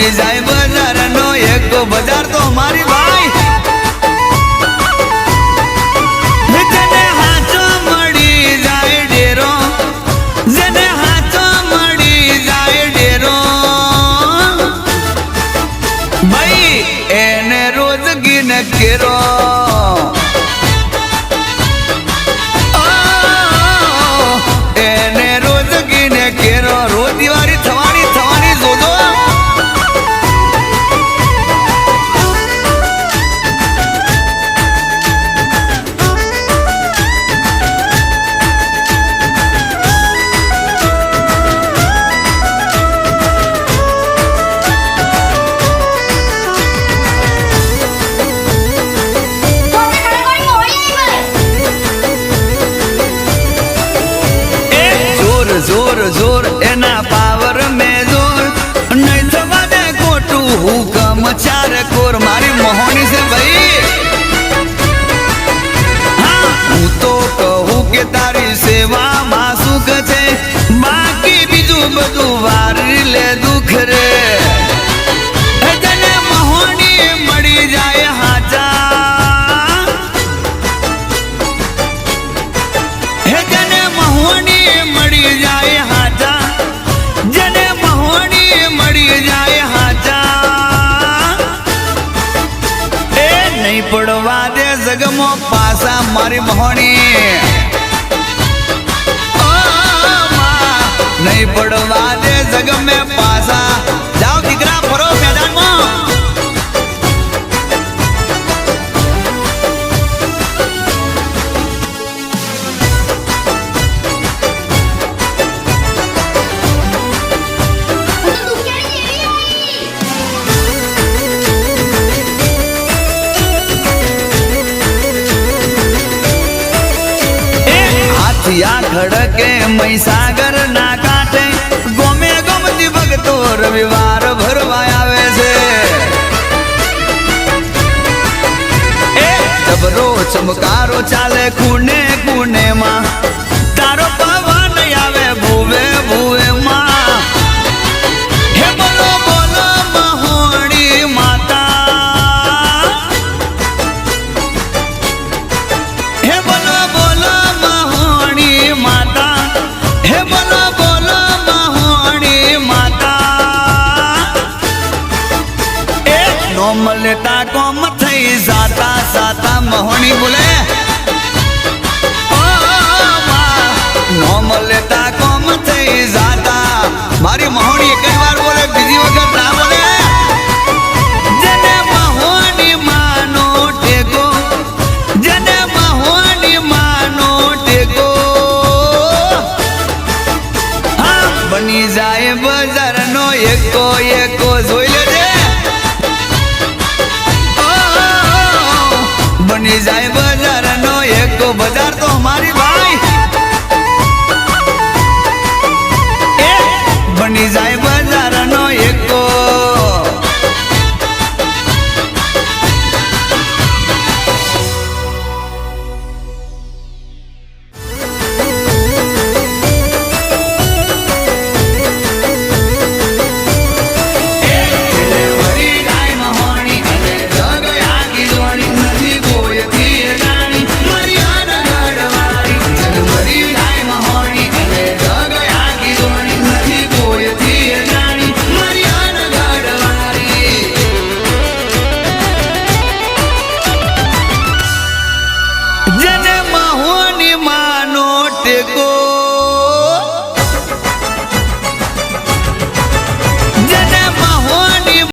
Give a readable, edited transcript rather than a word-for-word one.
બની જાય બજારનો એક બજાર તો મારી ભાઈ જેને હાચો મળી જાય ડેરો જેને હાચો મળી જાય ડેરો ભાઈ એને રોજગી ન કેરો એને રોજગી ને કેરો રોજવારી થવાની જોજો जोर जोर एना पावर में जोर नहीं थवा दे कोटू हुकम चार कोर मारी मोहनी से भाई हाँ हूँ तो कहूँ के तारी सेवा में सुख छे बाकी बीजू बधु वारी ले दुख रे जने मोहनी मड़ी जाए हाचा जने मोहनी मड़ी जाए हाचा जने मोहनी मड़ी जाए हाचा ए नहीं पड़वा दे जगमो पासा मारी मोहनी ओ मां नहीं पड़वा दे जग में पासा जाओ दिकरा फरो मैदान में या खड़के महीसागर ना काटे गोमे गमती भगतो रविवार भरवाया वैसे जबरो चमकारो चाले खूने खूने मां तारो पवन आवे भूवे भूवे मां हे बोलो बोलो महोणी माता हे बोलो बोलो माता हे बोलो बोलो महोणी माता एक नोमलता कोम थई जाता जाता महोणी बोले ओ मां नोमलता कोम थई जाता मारी महोणी एक बार बोले बीजी वखत ना बोले जने महोणी मानो टेको जने महोणी मानो टेको बनी जाए बजार नो एको एको जोई लेजे बनी जाए बजार नो एको बजार तो हमारी भाई